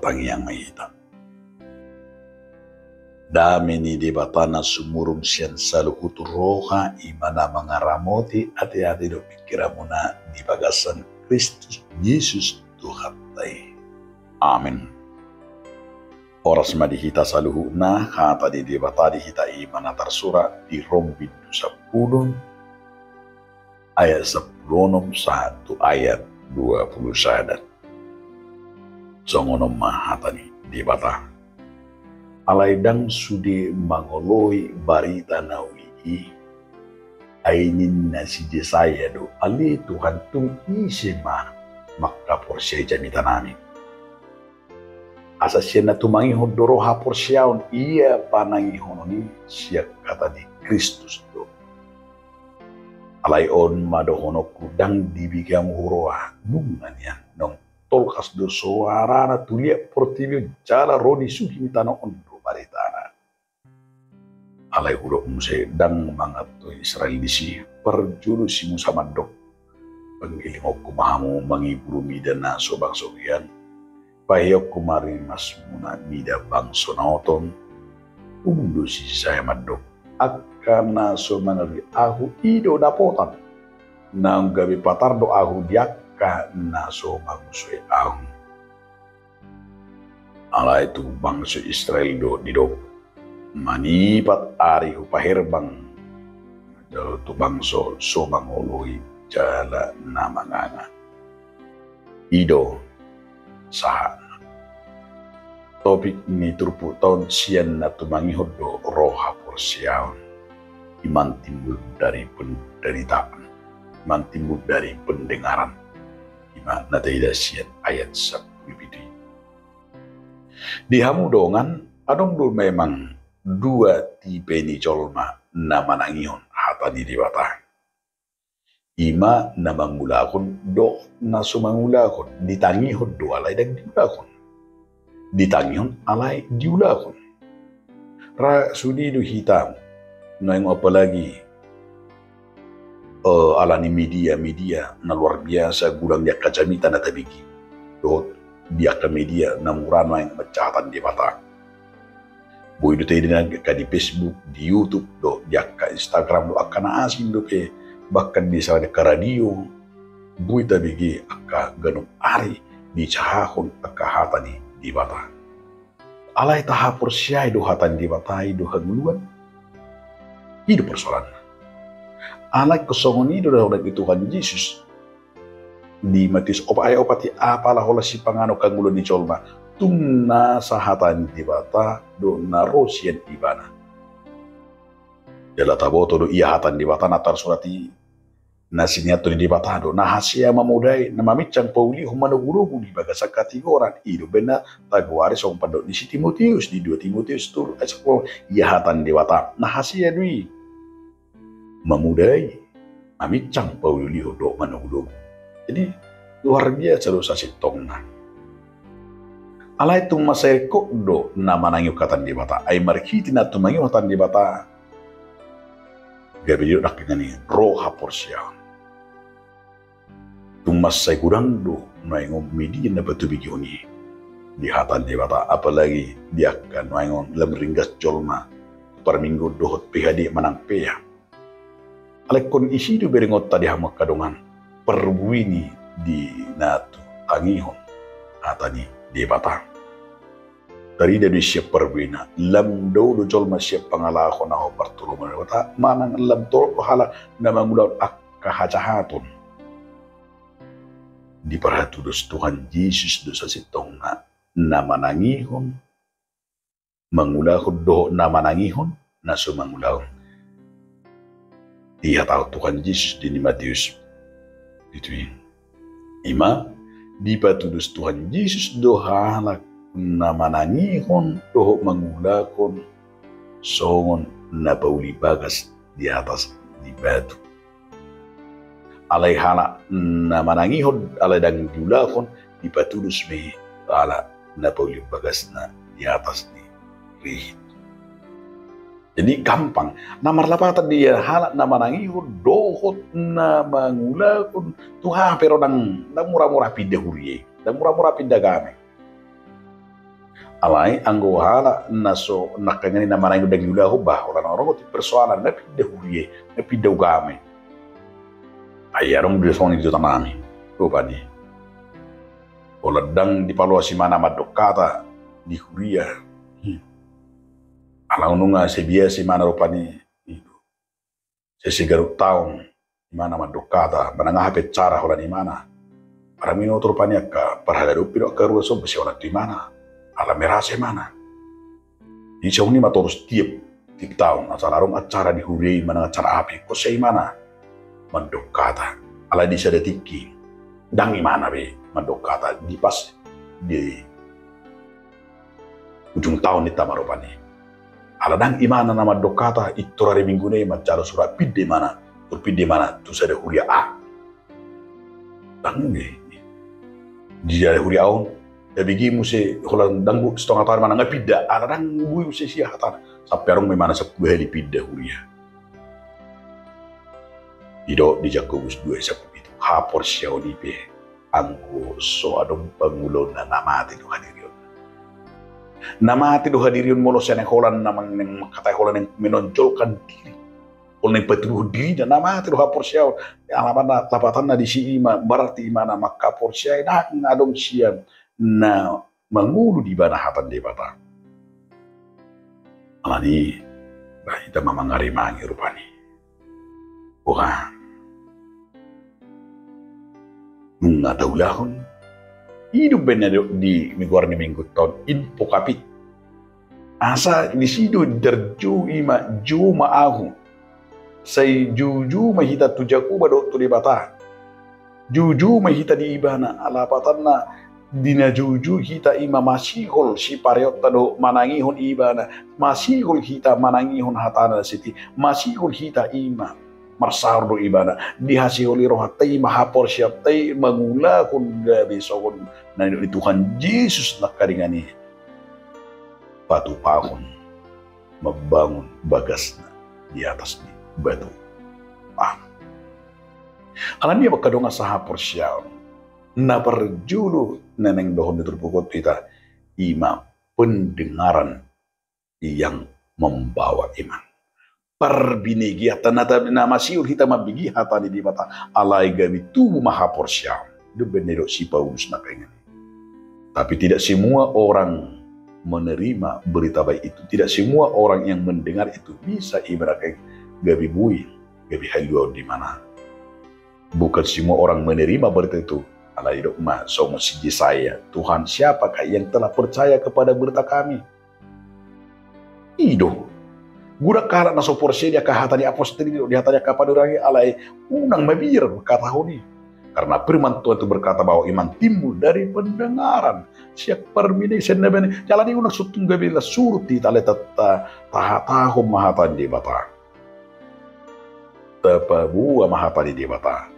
tangi yang mahita. Dami ni di batana sumurung sian saluhutu roha imana mengaramoti hati-hati do pikiramuna di bagasan Kristus Yesus Tuhan tai. Amin. Oras madi hita saluhuna hata di batadi hita imana tarsura di rombin 10 ayat 10 1 ayat 20 sadat. Songonom mahatani di bata. Alaidang sudi mangoloi barita nawi ainin nasi Yesaya do ali Tuhan tung isema makka porsia jamita nami. Asa siya na tumangi hodoro ha porsiaon iya panangi hononi siya kata di Kristus do. Alay on madohono kudang dibigam huroa nungan yan nong tolkas do suara na tulia portibio jala rodi suhi mitano ondo baritana. Alay hurok muse dang mangat to Israel disi perjulu si Musa mandok pangilingok kumahamu mangiburu mida na sobang sogian pahiyok kumari mas muna mida bang sonaoton umundo si saya mandok akana so mangali ahu ido dapotan nang gabi patardo ahu diakka na so mangusui ahu. Ala itu bangsa Israel do didok manipat ari upahirbang jalo tu bangsa so mangoloi jala namangana ido sahan topik ni turpu tahun sian na tumangihod do roha porsiaon iman timbul dari penderitaan iman timbul dari pendengaran iman na tidak sian ayat 10 di hamudongan adong dul memang dua tipe ni colma nama nangion hata di dibata. Ima nama ngulakon do na sumangulakon ditangihon do alay dag diulakon. Ditangihon alay diulakon. Ra sudi do hitam ngayon apalagi ala ni media na luar biasa gulang dia kacamita na tabigi. Do dia ke media namurana yang mecahatan di mata. Boy do tadi di Facebook, di YouTube, do dia ke Instagram do akan asin do pe bahkan di sana ke radio. Boy tabigi akka ganung ari di cahahon akka hatani di mata. Alai tahapur siai do hatan di mata do hanguluan. Hidup persoalan. Alai kesongoni do dah Tuhan Yesus. Di Matius opati apalah hola si pangano kangulo di colma tumna sahatan di bata do narosian ibana jala taboto do iya hatan di bata natar surati nasinya to di bata do na hasia mamudai na mamicang pauli humano gurugu di bagasa katigoran ido bena taguari song pando di si Timotius di 2 Timotius tur asako iya hatan di bata na hasia dui mamudai mamicang pauli do mano gurugu. Jadi luar biasa dosa si tongna. Alai tung masai kok do nama nangyu katan di bata. Ay markiti na tumangi katan di bata. Gabi dak dengan ni roha porsia. Tung masai kurang do naingon midi na batu bigioni. Di hatan di bata apalagi dia kan naingon lam ringgas jolma. Per minggu dohot PHD manang peya. Alai kon isi do beringot tadi hamak kadongan. Perbuini di natu tangihon atani di batang. Dari dari siap perbuina lam do jolma siap pangalahon na ho pertulungan bata manang lam tol hala na mangulaw akka hajahatun. Di perhatu dos Tuhan Yesus dosa sitong na manangihon mangulahon do na manangihon na sumangulahon. Dia tahu Tuhan Yesus di Matius itu ima di patudus Tuhan Yesus doha halak na manangihon doho mangulakon songon na pauli bagas di atas di batu alay hala na manangihon alay dang diulakon di patudus me ala na pauli bagas na di atas di rihit. Jadi gampang. Namar lapatan dia halak nama nangihun dohot na mangulakon tuha pero nang murah-murah pindah huriye, nang murah-murah pindah game. Alai anggo hala naso nakangani na manang udang yuda hubah orang-orang ti persoalan na pindah huye na pindah ugame ayarong dia soni itu tanami rupani oladang di paluasi mana madokata di huria alang nunga sebiasa mana rupani itu sesigaruk tahun di mana madokata menangah hape cara hola di mana para mino rupani ka parhadarup pino ka ruaso besi hola di mana ala merase mana di ni matorus tiap tahun acara di huria mana acara api ko sei mana madokata ala di sadetiki dang imana be madokata di pas di ujung tahun itu marupani ala dang imana nama dokata iturare minggune macaro surat pide mana tu sade huria a dang ni dia huria on ya bigi muse holan danggu setengah tahun mana ngapida ala dang bui muse sia hatan saperong memana sepuluh heli pide huria ido di Jakobus 2 sepuluh itu hapor siaunipe angko so adong pangulon na namati do hadirion namati do hadirion molo sene holan namang neng kata holan yang menonjolkan diri oleh petuh diri dan namati do hapor siau alamana lapatan na di si ima berarti imana maka hapor siau na ngadong sian na mangulu di bana hatan de bata alani bah ita mamangari mangi rupani bukan nggak tahu lahun hidup benar di minggu tahun info kapit asa di situ derju ima juma ahu say juju mahita tujaku bado tu di bata juju mahita di ibana alapatanna dina juju kita ima masihol si pareot tado manangihon ibana masihol kita manangihon hatana siti masihol kita ima marsardo ibana dihasiholi rohatai mahapor siaptai mangula kun gabi sokon na di Tuhan Yesus nakaringani patu pahon membangun bagasna di atas di batu alami bakadonga sahapor siaw na perjulu neneng dohon diterpukut kita ima pendengaran yang membawa iman perbinigi tanata nama siur kita mabigi hatani di mata alai gami tubuh maha porsyam itu benedok si Paulus nakengani tapi tidak semua orang menerima berita baik itu tidak semua orang yang mendengar itu bisa ibaratkan gabi bui gabi haluan di mana bukan semua orang menerima berita itu alai dok ma so masih saya Tuhan siapakah yang telah percaya kepada berita kami ido gura kara na soporse dia kahata di apostoli di hatanya kepada orang alai unang mabir kata honi karena firman Tuhan itu berkata bahwa iman timbul dari pendengaran siap permini senebene jalani unang sutung gabila surti tale tata tahatahu mahatan di bata tapa buah mahatan di bata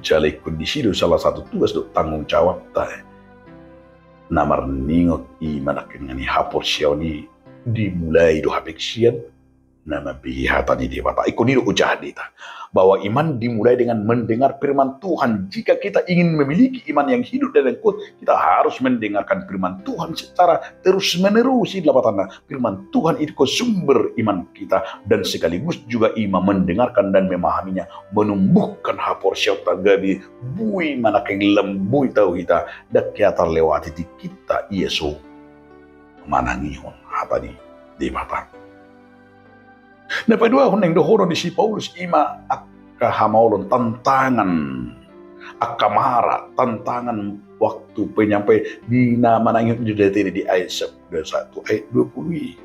jalik kondisi itu salah satu tugas untuk tanggung jawab namar ningot iman akan ngani hapor sioni dimulai do hapeksian nama bihatani di mata ikoniru ujadita bahwa iman dimulai dengan mendengar firman Tuhan. Jika kita ingin memiliki iman yang hidup dan yang kuat, kita harus mendengarkan firman Tuhan secara terus menerus. Firman Tuhan itu sumber iman kita dan sekaligus juga iman mendengarkan dan memahaminya menumbuhkan hapor syauta gabi bui mana keng lembui tahu kita dak kita lewati di kita Yesus manangihon hatani di mata. Nah, kedua huneng dohoro di si Paulus ima akka hamaulun tantangan akka mara tantangan waktu penyampai di nama nangin di ayat 1 ayat 20.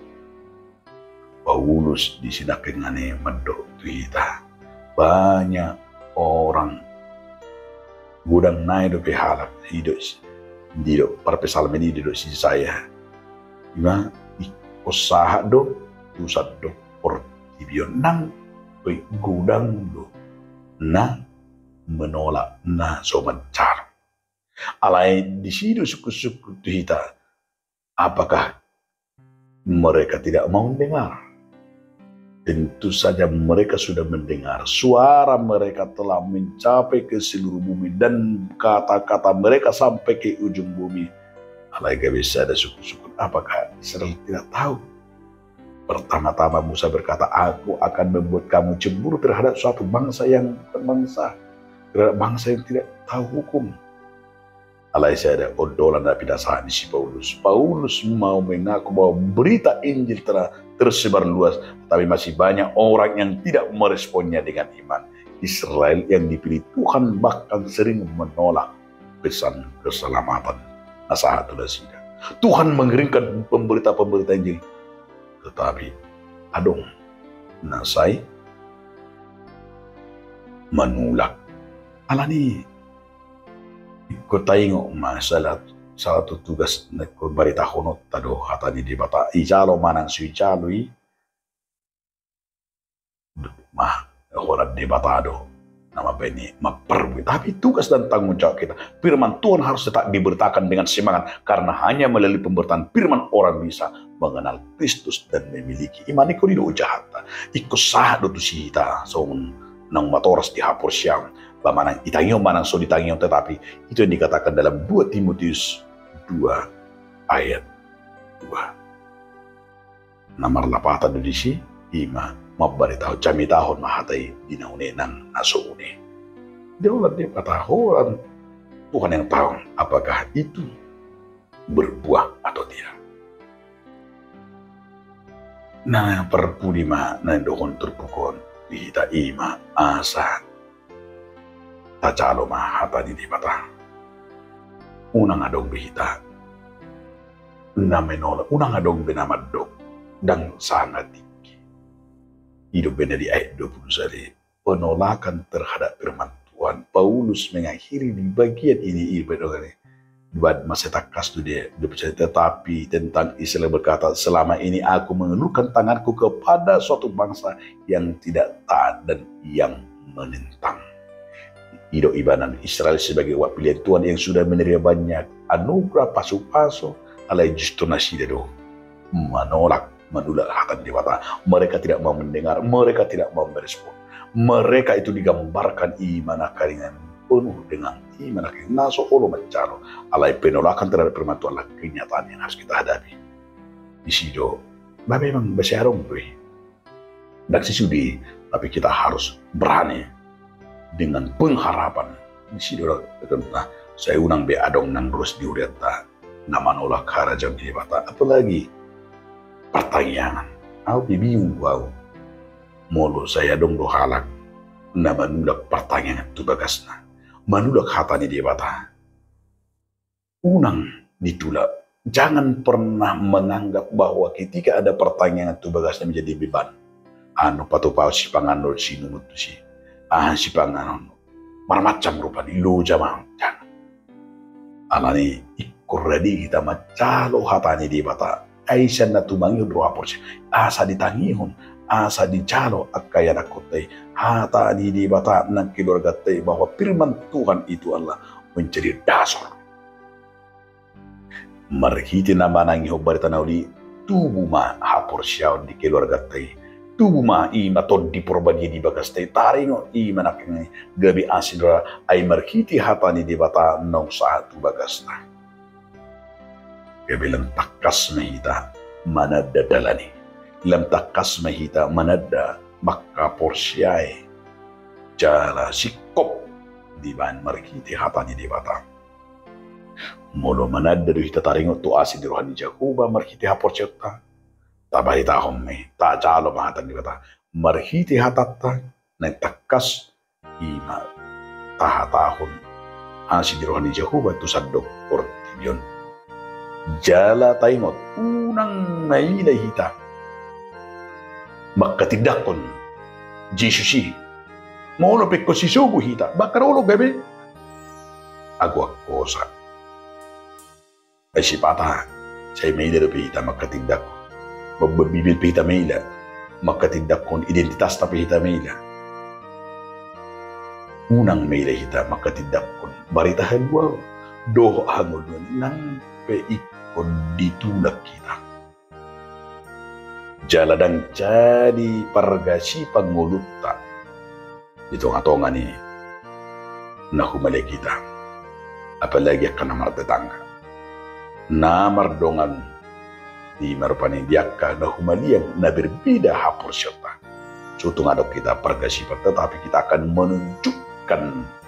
Paulus di sini kengane medok kita banyak orang gudang naik do pehalak hidup di do perpesalme ini do si saya ima usaha do pusat do portibion nang gudang do na menolak na somancar alai di situ suku-suku kita apakah mereka tidak mau mendengar? Tentu saja mereka sudah mendengar. Suara mereka telah mencapai ke seluruh bumi dan kata-kata mereka sampai ke ujung bumi. Lagi bisa ada suku-suku. Apakah Israel tidak tahu? Pertama-tama Musa berkata, aku akan membuat kamu cemburu terhadap suatu bangsa yang berbangsa, terhadap bangsa yang tidak tahu hukum. Alai saya ada odolan dan pindasahan si Paulus. Paulus mau mengaku bahwa berita Injil telah tersebar luas, tapi masih banyak orang yang tidak meresponnya dengan iman. Israel yang dipilih Tuhan bahkan sering menolak pesan keselamatan. Nasahatu dasida. Tuhan mengirimkan pemberita-pemberita Injil, tetapi adong nasai menolak. Alani ikut taingo masalah satu tugas ko barita honot tado hatani di bata ijalo manang sui jalui mah horat di batado nama beni maperwi. Tapi tugas dan tanggung jawab kita, firman Tuhan harus tetap diberitakan dengan semangat, karena hanya melalui pemberitaan firman orang bisa mengenal Kristus dan memiliki iman. Iko di do jahat iko sah do tusita so nang matoras di hapor siang bamanang itangyo manang so ditangyo, tetapi itu yang dikatakan dalam 2 Timotius 2 ayat 2. Namar lapatan di si ima mabaritaw jami tahon mahatay dinaune ng nasuune. Daulat dia patahoran Tuhan yang tahu apakah itu berbuah atau tidak. Nah perpulima na dohon terpukon kita ima asa tajalo mahata di bata. Unang adong bihita na menola unang adong benamadok dan sangat hidup benar di ayat 21. Penolakan terhadap firman Tuhan. Paulus mengakhiri di bagian ini buat masa takas itu dia berbicara, tetapi tentang Israel berkata, selama ini aku mengelurkan tanganku kepada suatu bangsa yang tidak taat dan yang menentang. Hidup ibadah Israel sebagai umat pilihan Tuhan yang sudah menerima banyak anugerah pasu-pasu, alai justru nasido menolak hatan dewata. Mereka tidak mau mendengar, mereka tidak mau merespon. Mereka itu digambarkan iman akaringan penuh dengan iman akaringan. Naso olo mencaro. Alai penolakan terhadap firman Tuhan adalah kenyataan yang harus kita hadapi. Di sido, memang besyarong tuh. Dan sisudi, tapi kita harus berani dengan pengharapan. Di sido, nah, saya unang be adong nang terus diureta. Nama nolak harajang dewata. Apalagi pertanyaan, aku bingung wow. Molo saya dong do halak, na manulak pertanyaan tu bagasna, manulak hatanya dia bata. Unang ditulak, jangan pernah menganggap bahwa ketika ada pertanyaan tu bagasna menjadi beban. Ano patupau si panganol sinumut tu si, si panganon, marmacam rupa di lo jamang, jangan. Alani ikuradi kita macalo hatanya dia bata. Aisyah na tumangihon roha por siya. Asa ditangihon, asa dicalo at kaya nakotay. Hata di bata ng kilorgatay bahwa firman Tuhan itu adalah menjadi dasar. Marhiti naman ang ihobarita na uli, tubo ma hapor siya di kilorgatay. Tubo ma imatod di porbadi di bagastay. Taringo imanaking gabi asin ay marhiti hata ni di bata ng sa tu bagastay. Kabilang takas mahita manada dalani. Ilang takas mahita manada makaporsyay. Jala sikop di ban marikiti hatani di bata. Molo manada do hita taringo tu asin di rohani Jakuba marikiti haporsyata. Tabahita homme ta jalo mahatan di bata. Marikiti hatata na takas ima tahatahon asin di rohani Jakuba tu sadok portibyon. Jala taingot unang nailay hita makatidakon Jesusi maulo pekko si sugo hita bakarolo gabi agwak kosa ay si pata say maila hita makatidakon magbibit hita maila makatidakon identitas na hita maila unang maila hita makatidakon baritahan wow doho hangod nang peikon ditulak kita. Jala dan jadi pargasi pangulutta. Ito nga to nga ni nahumali kita. Apalagi akan naman tetangga. namar dongan di marpani diakka na humaliang na berbeda hapur syaitan. Sutung adok kita pergasipan, tetapi kita akan menunjukkan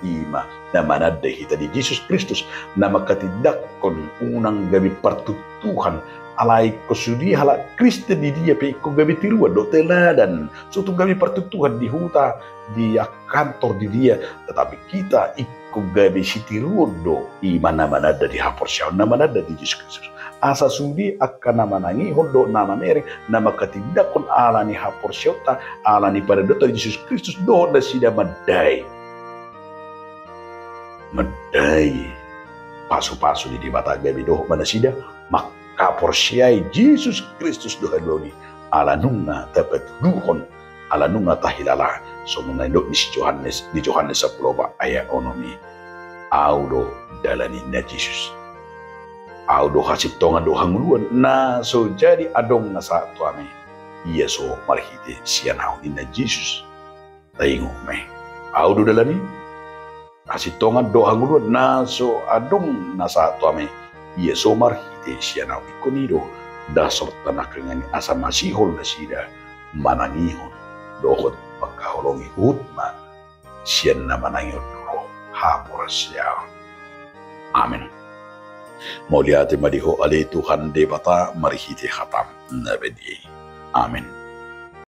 ima na manada kita di Yesus Kristus na makatidakon unang gabi pertutuhan alai kosudi hala Kristen di dia pe ko gabi tirua do teladan sutung gabi pertutuhan di huta di kantor di dia, tetapi kita ikut gabi sitiruo do imana manada di hapur syaitan na manada di Yesus Kristus. Asa sudi akan nama nangi hodo nama mere nama ketidakon ala ni hapor syota ala ni pada dokter Yesus Kristus do da sida madai pasu-pasu di mata gabi do mana sida maka porsiai Yesus Kristus do haloni ala nunga dapat duhon ala nunga tahilala so menandok di Yohanes 10 ayat onomi audo dalani na Yesus audo hasip tongan do hanguluan na so jadi adong na sa tuame iya so marhite sianau ni na Jesus taingo me audo dalani hasip tongan do hanguluan na so adong na sa tuame iya so marhite sianau ikonido da sorta na kengani asa masihol na sida manangihon dohot pagkaholongi hutma sian na manangihon do hapor siya. Amin. Mauliati madiho ali Tuhan debata marihiti khatam nabedi. Amin.